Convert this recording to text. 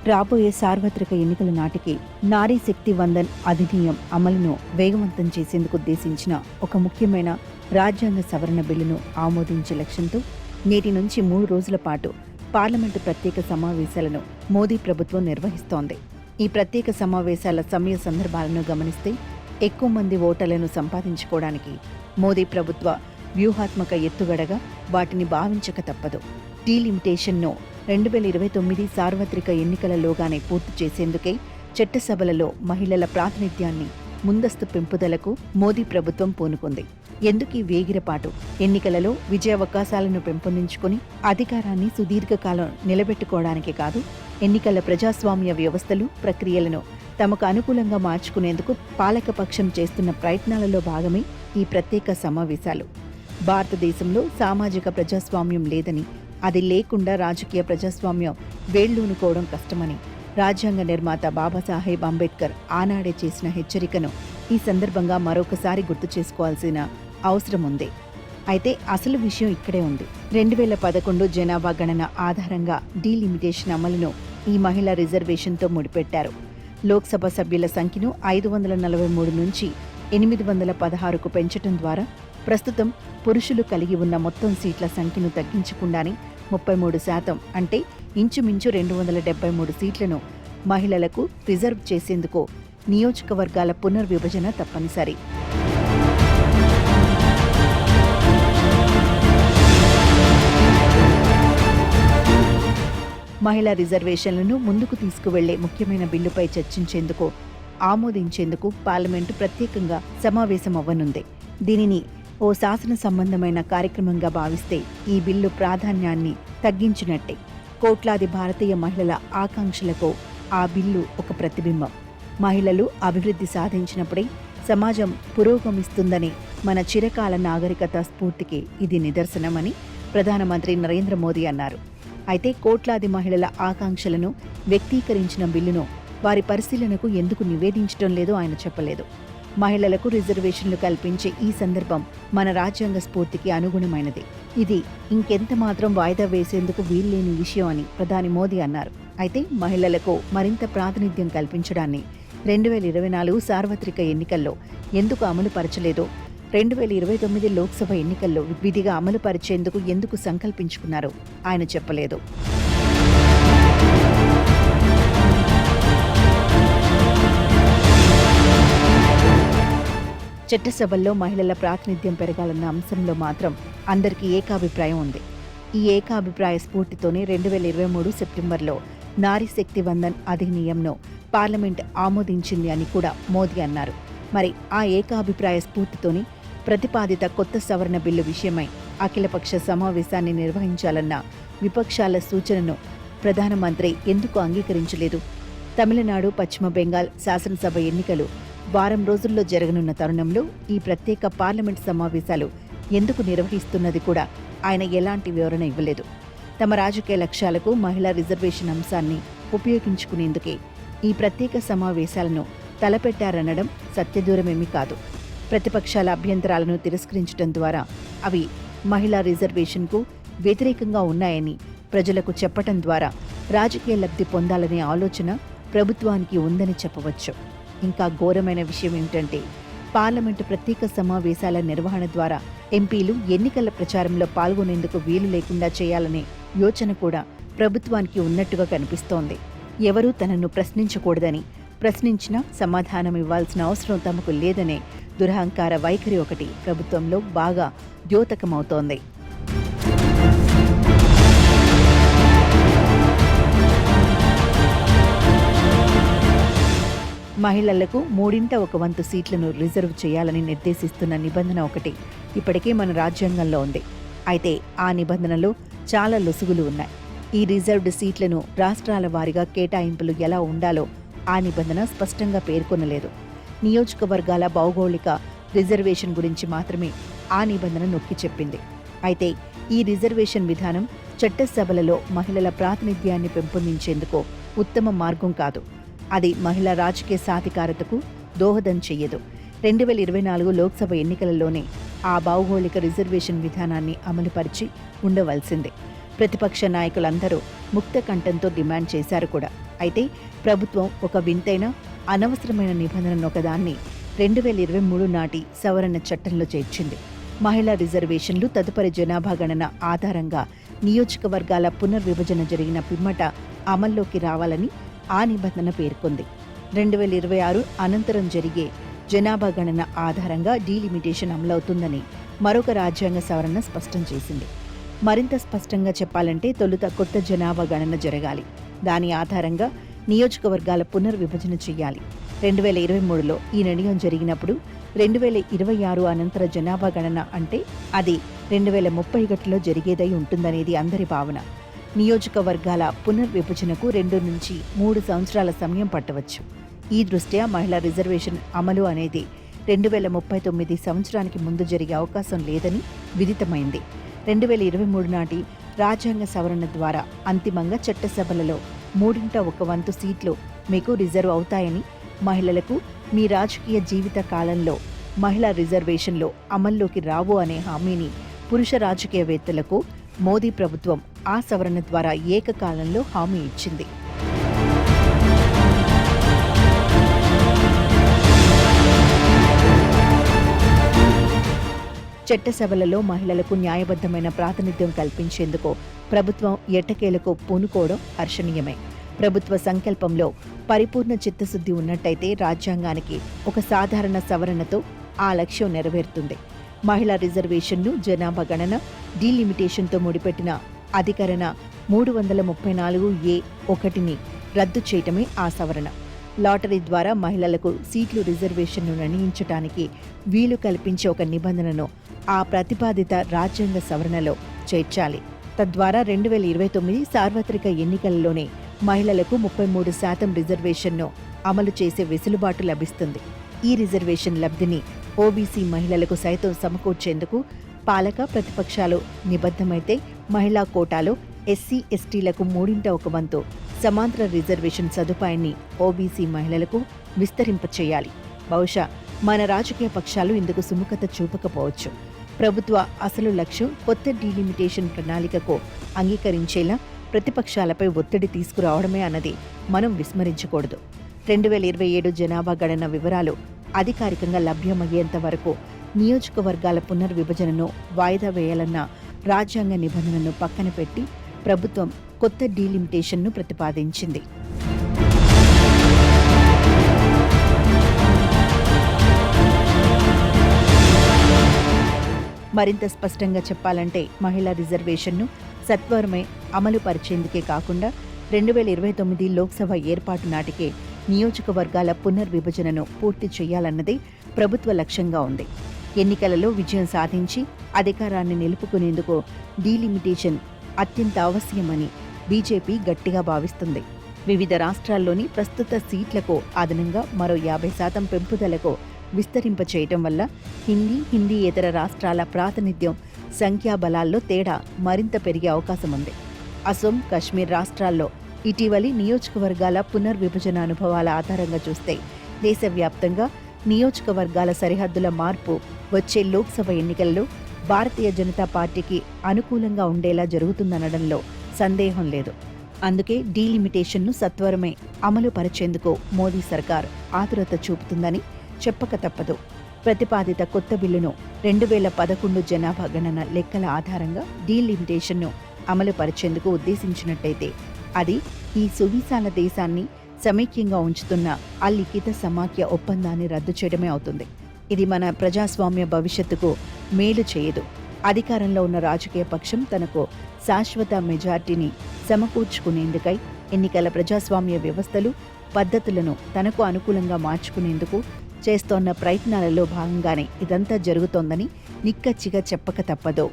రాబోయే సార్వత్రిక ఎన్నికల నాటికి నారీ శక్తి వందన్ అధినియం అమలును వేగవంతం చేసేందుకు ఉద్దేశించిన ఒక ముఖ్యమైన రాజ్యాంగ సవరణ బిల్లును ఆమోదించే లక్ష్యంతో నేటి నుంచి 3 రోజుల పాటు పార్లమెంటు ప్రత్యేక సమావేశాలను మోదీ ప్రభుత్వం నిర్వహిస్తోంది. ఈ ప్రత్యేక సమావేశాల సమయ సందర్భాలను గమనిస్తే ఎక్కువ మంది ఓటర్లను సంపాదించుకోవడానికి మోదీ ప్రభుత్వ వ్యూహాత్మక ఎత్తుగడగా వాటిని భావించక తప్పదు. డీలిమిటేషన్ను 2029 సార్వత్రిక ఎన్నికలలోగానే పూర్తి చేసేందుకే చట్టసభలలో మహిళల ప్రాతినిధ్యాన్ని ముందస్తు పెంపుదలకు మోదీ ప్రభుత్వం పూనుకుంది. ఎందుకీ వేగిరపాటు? ఎన్నికలలో విజయావకాశాలను పెంపొందించుకుని అధికారాన్ని సుదీర్ఘకాలం నిలబెట్టుకోవడానికే కాదు, ఎన్నికల ప్రజాస్వామ్య వ్యవస్థలు, ప్రక్రియలను తమకు అనుకూలంగా మార్చుకునేందుకు పాలకపక్షం చేస్తున్న ప్రయత్నాలలో భాగమే ఈ ప్రత్యేక సమావేశాలు. భారతదేశంలో సామాజిక ప్రజాస్వామ్యం లేదని, అది లేకుండా రాజకీయ ప్రజాస్వామ్యం వేళ్లూనుకోవడం కష్టమని రాజ్యాంగ నిర్మాత బాబాసాహెబ్ అంబేద్కర్ ఆనాడే చేసిన హెచ్చరికను ఈ సందర్భంగా మరొకసారి గుర్తు చేసుకోవాల్సిన అవసరం ఉంది. అయితే అసలు విషయం ఇక్కడే ఉంది. 2011 జనాభా గణన ఆధారంగా డీలిమిటేషన్ అమలును ఈ మహిళా రిజర్వేషన్తో ముడిపెట్టారు. లోక్సభ సభ్యుల సంఖ్యను 543 నుంచి 816కు పెంచడం ద్వారా ప్రస్తుతం పురుషులు కలిగి ఉన్న మొత్తం సీట్ల సంఖ్యను తగ్గించకుండానే 33% అంటే ఇంచుమించు 273 సీట్లను మహిళలకు రిజర్వ్ చేసేందుకు నియోజకవర్గాల పునర్విభజన తప్పనిసరి. మహిళా రిజర్వేషన్లను ముందుకు తీసుకువెళ్లే ముఖ్యమైన బిల్లుపై చర్చించేందుకు, ఆమోదించేందుకు పార్లమెంటు ప్రత్యేకంగా సమావేశమవ్వనుంది. దీనిని ఓ శాసన సంబంధమైన కార్యక్రమంగా భావిస్తే ఈ బిల్లు ప్రాధాన్యాన్ని తగ్గించినట్టే. కోట్లాది భారతీయ మహిళల ఆకాంక్షలకు ఆ బిల్లు ఒక ప్రతిబింబం. మహిళలు అభివృద్ధి సాధించినప్పుడే సమాజం పురోగమిస్తుందని మన చిరకాల నాగరికత స్ఫూర్తికి ఇది నిదర్శనమని ప్రధానమంత్రి నరేంద్ర మోదీ అన్నారు. అయితే కోట్లాది మహిళల ఆకాంక్షలను వ్యక్తీకరించిన బిల్లును వారి పరిశీలనకు ఎందుకు నివేదించడం లేదో ఆయన చెప్పలేదు. మహిళలకు రిజర్వేషన్లు కల్పించే ఈ సందర్భం మన రాజ్యాంగ స్ఫూర్తికి అనుగుణమైనది. ఇది ఇంకెంత మాత్రం వాయిదా వేసేందుకు వీల్లేని విషయం అని ప్రధాని మోదీ అన్నారు. అయితే మహిళలకు మరింత ప్రాతినిధ్యం కల్పించడాన్ని 2024 సార్వత్రిక ఎన్నికల్లో ఎందుకు అమలు పరచలేదో, 2029 లోక్సభ ఎన్నికల్లో విధిగా అమలు పరిచేందుకు ఎందుకు సంకల్పించుకున్నారో ఆయన చెప్పలేదు. చట్టసభల్లో మహిళల ప్రాతినిధ్యం పెరగాలన్న అంశంలో మాత్రం అందరికీ ఏకాభిప్రాయం ఉంది. ఈ ఏకాభిప్రాయ స్ఫూర్తితోనే 2023 సెప్టెంబర్లో నారీ శక్తి వందన్ అధినియంను పార్లమెంట్ ఆమోదించింది అని కూడా మోదీ అన్నారు. మరి ఆ ఏకాభిప్రాయ స్ఫూర్తితోనే ప్రతిపాదిత కొత్త సవరణ బిల్లు విషయమై అఖిలపక్ష సమావేశాన్ని నిర్వహించాలన్న విపక్షాల సూచనను ప్రధానమంత్రి ఎందుకు అంగీకరించలేదు? తమిళనాడు, పశ్చిమ బెంగాల్ శాసనసభ ఎన్నికలు వారం రోజుల్లో జరగనున్న తరుణంలో ఈ ప్రత్యేక పార్లమెంట్ సమావేశాలు ఎందుకు నిర్వహిస్తున్నది కూడా ఆయన ఎలాంటి వివరణ ఇవ్వలేదు. తమ రాజకీయ లక్ష్యాలకు మహిళా రిజర్వేషన్ అంశాన్ని ఉపయోగించుకునేందుకే ఈ ప్రత్యేక సమావేశాలను తలపెట్టారనడం సత్యదూరమేమీ కాదు. ప్రతిపక్షాల అభ్యంతరాలను తిరస్కరించడం ద్వారా అవి మహిళా రిజర్వేషన్కు వ్యతిరేకంగా ఉన్నాయని ప్రజలకు చెప్పటం ద్వారా రాజకీయ లబ్ధి పొందాలనే ఆలోచన ప్రభుత్వానికి ఉందని చెప్పవచ్చు. ఇంకా ఘోరమైన విషయం ఏమిటంటే, పార్లమెంటు ప్రత్యేక సమావేశాల నిర్వహణ ద్వారా ఎంపీలు ఎన్నికల ప్రచారంలో పాల్గొనేందుకు వీలు లేకుండా చేయాలనే యోచన కూడా ప్రభుత్వానికి ఉన్నట్టుగా కనిపిస్తోంది. ఎవరూ తనను ప్రశ్నించకూడదని, ప్రశ్నించినా సమాధానం ఇవ్వాల్సిన అవసరం తమకు లేదనే దురహంకార వైఖరి ఒకటి ప్రభుత్వంలో బాగా ద్యోతకమవుతోంది. మహిళలకు 3/1 సీట్లను రిజర్వ్ చేయాలని నిర్దేశిస్తున్న నిబంధన ఒకటి ఇప్పటికే మన రాజ్యాంగంలో ఉంది. అయితే ఆ నిబంధనలో చాలా లొసుగులు ఉన్నాయి. ఈ రిజర్వ్డ్ సీట్లను రాష్ట్రాల వారీగా కేటాయింపులు ఎలా ఉండాలో ఆ నిబంధన స్పష్టంగా పేర్కొనలేదు. నియోజకవర్గాల భౌగోళిక రిజర్వేషన్ గురించి మాత్రమే ఆ నిబంధన నొక్కి చెప్పింది. అయితే ఈ రిజర్వేషన్ విధానం చట్టసభలలో మహిళల ప్రాతినిధ్యాన్ని పెంపొందించేందుకు ఉత్తమ మార్గం కాదు. అది మహిళా రాజకీయ సాధికారతకు దోహదం చెయ్యదు. 2024 లోక్సభ ఎన్నికలలోనే ఆ భౌగోళిక రిజర్వేషన్ విధానాన్ని అమలుపరిచి ఉండవలసిందే. ప్రతిపక్ష నాయకులందరూ ముక్త కంఠంతో డిమాండ్ చేశారు కూడా. అయితే ప్రభుత్వం ఒక వింతైన అనవసరమైన నిబంధనను ఒకదాన్ని 2023 నాటి సవరణ చట్టంలో చేర్చింది. మహిళా రిజర్వేషన్లు తదుపరి జనాభా గణన ఆధారంగా నియోజకవర్గాల పునర్విభజన జరిగిన పిమ్మట అమల్లోకి రావాలని ఆ నిబంధన పేర్కొంది. 2026 అనంతరం జరిగే జనాభా గణన ఆధారంగా డీలిమిటేషన్ అమలవుతుందని మరొక రాజ్యాంగ సవరణ స్పష్టం చేసింది. మరింత స్పష్టంగా చెప్పాలంటే తొలుత కొత్త జనాభా గణన జరగాలి. దాని ఆధారంగా నియోజకవర్గాల పునర్విభజన చేయాలి. 2023లో ఈ నిర్ణయం జరిగినప్పుడు 2026 అనంతర జనాభా గణన అంటే అది 2031లో జరిగేదై ఉంటుందనేది అందరి భావన. నియోజకవర్గాల పునర్విభజనకు 2 నుంచి 3 సంవత్సరాల సమయం పట్టవచ్చు. ఈ దృష్ట్యా మహిళా రిజర్వేషన్ అమలు అనేది 2039 సంవత్సరానికి ముందు జరిగే అవకాశం లేదని విదితమైంది. 2023 నాటి రాజ్యాంగ సవరణ ద్వారా అంతిమంగా చట్టసభలలో 3/1 సీట్లు మీకు రిజర్వ్ అవుతాయని, మహిళలకు మీ రాజకీయ జీవిత కాలంలో మహిళా రిజర్వేషన్లో అమల్లోకి రావు అనే హామీని పురుష రాజకీయవేత్తలకు మోదీ ప్రభుత్వం ఆ సవరణ ద్వారా ఏకకాలంలో హామీ ఇచ్చింది. చట్టసభలలో మహిళలకు న్యాయబద్ధమైన ప్రాతినిధ్యం కల్పించేందుకు ప్రభుత్వం ఎట్టకేలకు పూనుకోవడం హర్షణీయమే. ప్రభుత్వ సంకల్పంలో పరిపూర్ణ చిత్తశుద్ధి ఉన్నట్టయితే రాజ్యాంగానికి ఒక సాధారణ సవరణతో ఆ లక్ష్యం నెరవేరుతుంది. మహిళా రిజర్వేషన్లు, జనాభా గణన, డీలిమిటేషన్తో ముడిపెట్టిన అధికరణ 334(a)(1)ని రద్దు చేయటమే ఆ సవరణ. లాటరీ ద్వారా మహిళలకు సీట్లు రిజర్వేషన్ను నిర్ణయించడానికి వీలు కల్పించే ఒక నిబంధనను ఆ ప్రతిపాదిత రాజ్యాంగ సవరణలో చేర్చాలి. తద్వారా 2029 సార్వత్రిక ఎన్నికలలోనే మహిళలకు 33% రిజర్వేషన్ను అమలు చేసే వెసులుబాటు లభిస్తుంది. ఈ రిజర్వేషన్ లబ్ధిని ఓబీసీ మహిళలకు సైతం సమకూర్చేందుకు పాలక ప్రతిపక్షాలు నిబద్ధమైతే మహిళా కోటాలో ఎస్సీ, ఎస్టీలకు 3/1 సమాంతర రిజర్వేషన్ సదుపాయాన్ని ఓబీసీ మహిళలకు విస్తరింపచేయాలి. బహుశా మన రాజకీయ పక్షాలు ఇందుకు సుముఖత చూపకపోవచ్చు. ప్రభుత్వ అసలు లక్ష్యం కొత్త డీలిమిటేషన్ ప్రణాళికకు అంగీకరించేలా ప్రతిపక్షాలపై ఒత్తిడి తీసుకురావడమే అన్నది మనం విస్మరించకూడదు. 2027 జనాభా గణన వివరాలు అధికారికంగా లభ్యమయ్యేంత వరకు నియోజకవర్గాల పునర్విభజనను వాయిదా వేయాలన్న రాజ్యాంగ నిబంధనను పక్కన పెట్టి ప్రభుత్వం కొత్త డీలిమిటేషన్ను ప్రతిపాదించింది. మరింత స్పష్టంగా చెప్పాలంటే మహిళా రిజర్వేషన్ను సత్వరమే అమలు పరిచేందుకే కాకుండా 2029 లోక్సభ ఏర్పాటు నాటికే నియోజకవర్గాల పునర్విభజనను పూర్తి చేయాలన్నదే ప్రభుత్వ లక్ష్యంగా ఉంది. ఎన్నికలలో విజయం సాధించి అధికారాన్ని నిలుపుకునేందుకు డీలిమిటేషన్ అత్యంత అవశ్యమని బీజేపీ గట్టిగా భావిస్తుంది. వివిధ రాష్ట్రాల్లోని ప్రస్తుత సీట్లకు అదనంగా మరో 50% పెంపుదలకు విస్తరింపచేయటం వల్ల హిందీయేతర రాష్ట్రాల ప్రాతినిధ్యం సంఖ్యాబలాల్లో తేడా మరింత పెరిగే అవకాశం ఉంది. అసోం, కశ్మీర్ రాష్ట్రాల్లో ఇటీవలి నియోజకవర్గాల పునర్విభజన అనుభవాల ఆధారంగా చూస్తే దేశవ్యాప్తంగా నియోజకవర్గాల సరిహద్దుల మార్పు వచ్చే లోక్సభ ఎన్నికల్లో భారతీయ జనతా పార్టీకి అనుకూలంగా ఉండేలా జరుగుతుందనడంలో సందేహం లేదు. అందుకే డీలిమిటేషన్ను సత్వరమే అమలు పరిచేందుకు మోదీ సర్కార్ ఆతురత చూపుతుందని చెప్పక తప్పదు. ప్రతిపాదిత కొత్త బిల్లును 2011 జనాభా గణన లెక్కల ఆధారంగా డీలిమిటేషన్ను అమలు పరిచేందుకు ఉద్దేశించినట్టయితే అది ఈ సువిశాల దేశాన్ని సమైక్యంగా ఉంచుతున్న అలిఖిత సమాఖ్య ఒప్పందాన్ని రద్దు చేయడమే అవుతుంది. ఇది మన ప్రజాస్వామ్య భవిష్యత్తుకు మేలు చేయదు. అధికారంలో ఉన్న రాజకీయ పక్షం తనకు శాశ్వత మెజార్టీని సమకూర్చుకునేందుకై ఎన్నికల ప్రజాస్వామ్య వ్యవస్థలు, పద్ధతులను తనకు అనుకూలంగా మార్చుకునేందుకు చేస్తోన్న ప్రయత్నాలలో భాగంగానే ఇదంతా జరుగుతోందని నిక్కచ్చిగా చెప్పక తప్పదు.